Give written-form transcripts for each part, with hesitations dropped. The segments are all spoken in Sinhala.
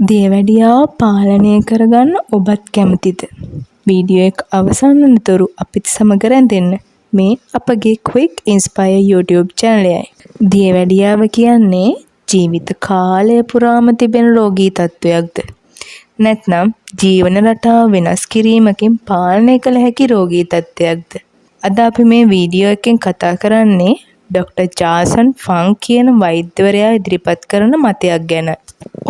දියවැඩියාව පාලනය කරගන්න ඔබත් කැමතිද? වීඩියෝ එක අවසන් වනතුරු අපිත් සමග රැඳෙන්න මේ අපගේ ක්වික් ඉන්ස්පයර් YouTube channel එකයි. දියවැඩියාව කියන්නේ ජීවිත කාලය පුරාම තිබෙන රෝගී තත්වයක්ද? නැත්නම් ජීවන රටාව වෙනස් කිරීමකින් පාලනය කළ හැකි රෝගී තත්ත්වයක්ද? අද අපි මේ වීඩියෝ එකෙන් කතා කරන්නේ ඩොක්ටර් ජාසන් ෆංක් කියන වෛද්‍යවරයා ඉදිරිපත් කරන මතයක් ගැන.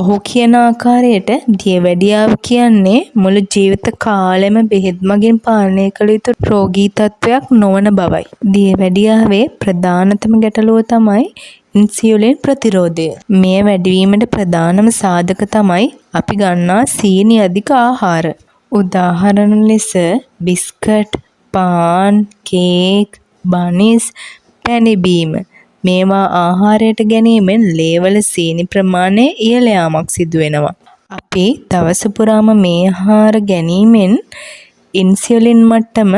ඔහු කියන ආකාරයට දියවැඩියාව කියන්නේ මුළු ජීවිත කාලෙම බෙහෙත් මගින් පාලනය කළ යුතු රෝගී තත්වයක් නොවන බවයි. දියවැඩියාවේ ප්‍රධානතම ගැටලුව තමයි ඉන්සියුලින් ප්‍රතිරෝධය. මෙය වැඩිවීමට ප්‍රධානම සාධක තමයි අපි ගන්නා සීනි අධික ආහාර. උදාහරණ ලෙස බිස්කට්, පාන්, කේක්, බනිස්, පැණිබීම මේවා ආහාරයට ගැනීමෙන් ලේවල සීනි ප්‍රමාණය ඉහළ යාමක් සිදු වෙනවා. අපි දවස පුරාම මේ ආහාර ගැනීමෙන් ඉන්සියුලින් මට්ටම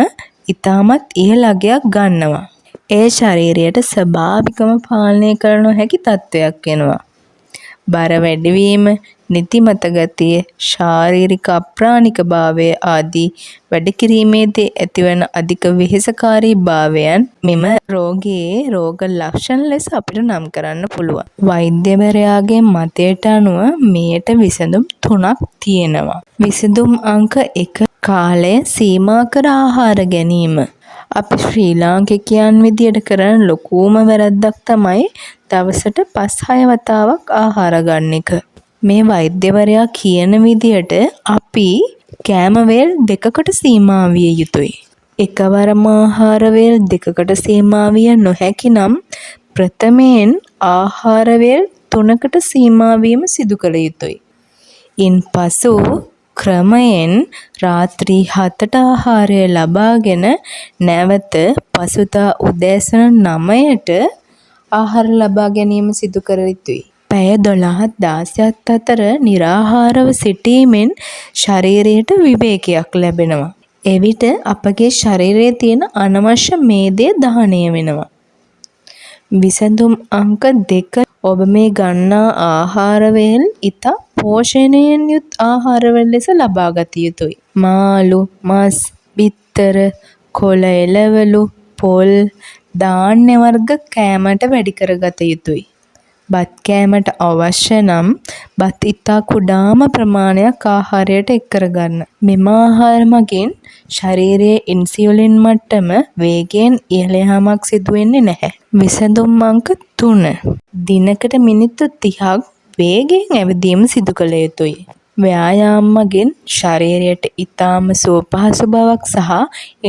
ඉතාමත් ඉහළ අගයක් ගන්නවා. ඒ ශරීරයට ස්වභාවිකව පාලනය කළ නොහැකි තත්ත්වයක් වෙනවා. බර වැඩිවීම, නිදිමත ගතිය, ශාරීරික අප්‍රාණිකභාවය ආදී වැඩ කිරීමේදී ඇතිවන අධික වෙහෙසකාරී භාවයන් මෙම රෝගයේ රෝග ලක්ෂණ ලෙස අපිට නම් කරන්න පුළුවන්. වෛද්‍යවරයාගේ මතයට අනුව මෙයට විසඳුම් 3ක් තියෙනවා. විසඳුම් අංක 1 කාලය සීමා කර ආහාර ගැනීම. අපි ශ්‍රී ලාංකිකයන් විදියට කරන ලොකුම වැරද්දක් තමයි දවසට 5-6 වතාවක් ආහාර ගන්න එක. මේ වෛද්‍යවරයා කියන විදියට අපි කෑම වේල් 2කට සීමා විය යුතුයි. එකවරම ආහාර වේල් 2කට සීමා විය නොහැකි නම් ප්‍රථමයෙන් ආහාර වේල් 3කට සීමා වීම සිදු කළ යුතුයි. ඉන්පසු ක්‍රමයෙන් රාත්‍රී 7ට ආහාරය ලබාගෙන නැවත පසුදා උදෑසන 9ට ආහාර ලබා ගැනීම සිදු කර යුතුයි. පැය 12-16ත් අතර නිරාහාරව සිටීමෙන් ශරීරයට විවේකයක් ලැබෙනවා. එවිට අපගේ ශරීරයේ තියෙන අනවශ්‍ය මේදය දහනය වෙනවා. විසඳුම් අංක 2 ඔබ මේ ගන්නා ආහාර වේල් ඉතා පෝෂණයෙන් යුත් ආහාර වේල් ලෙස ලබා ගත යුතුයි. මාළු, මස්, බිත්තර, කොළ එළවලු, පොල්, ධාන්‍ය වර්ග කෑමට වැඩි කරගත යුතුයි. බත් කෑමට අවශ්‍ය නම් බත් ඉතා කුඩාම ප්‍රමාණයක් ආහාරයට එක් කරගන්න. මෙම ආහාර මගින් ශරීරයේ ඉන්සියුලින් මට්ටම වේගයෙන් ඉහළ යාමක් සිදු වෙන්නේ නැහැ. විසඳුම් අංක 3 දිනකට මිනිත්තු 30ක් වේගයෙන් ඇවිදීම සිදු කළ යුතුයි. ව්‍යායාම මගින් ශරීරයට ඉතාම සුවපහසු බවක් සහ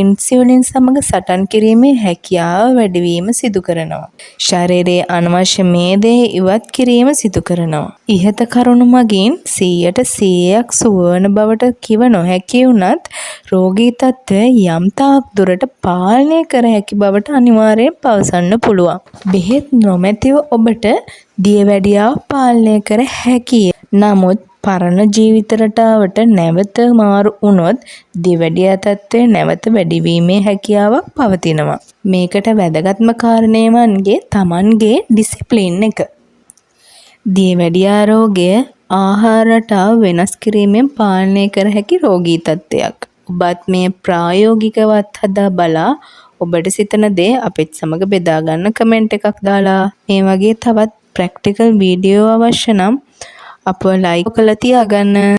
ඉන්සියුලින් සමග සටන් කිරීමේ හැකියාව වැඩිවීම සිදු කරනවා. ශරීරයේ අනවශ්‍ය මේදය ඉවත් කිරීම සිදු කරනවා. ඉහත කරුණු මගින් 100% සුව වන බවට කිව නොහැකි වුණත් රෝගී තත්ත්වය යම් තාක් දුරට පාලනය කර හැකි බවට අනිවාර්යයෙන් පවසන්න පුළුවන්. බෙහෙත් නොමැතිව ඔබට දියවැඩියාව පාලනය කර හැකියි. නමුත් පරණ ජීවිත රටාවට නැවත මාරු වුණොත් දියවැඩියා තත්ත්වය නැවත වැඩිවීමේ හැකියාවක් පවතිනවා. මේකට වැදගත්ම කාරණය වන්නේ Tamanගේ ඩිසිප්ලින් එක. දියවැඩියා රෝගය ආහාර රටාව වෙනස් කිරීමෙන් පාලනය කර හැකි රෝගී තත්ත්වයක්. ඔබත් මේ ප්‍රායෝගිකවත් හදා බලා ඔබට සිතන දේ අපිත් සමග බෙදා ගන්න කමෙන්ට් එකක් දාලා. මේ වගේ තවත් ප්‍රැක්ටිකල් වීඩියෝ අවශ්‍ය නම් අපව ලයික් කරලා තියාගන්න.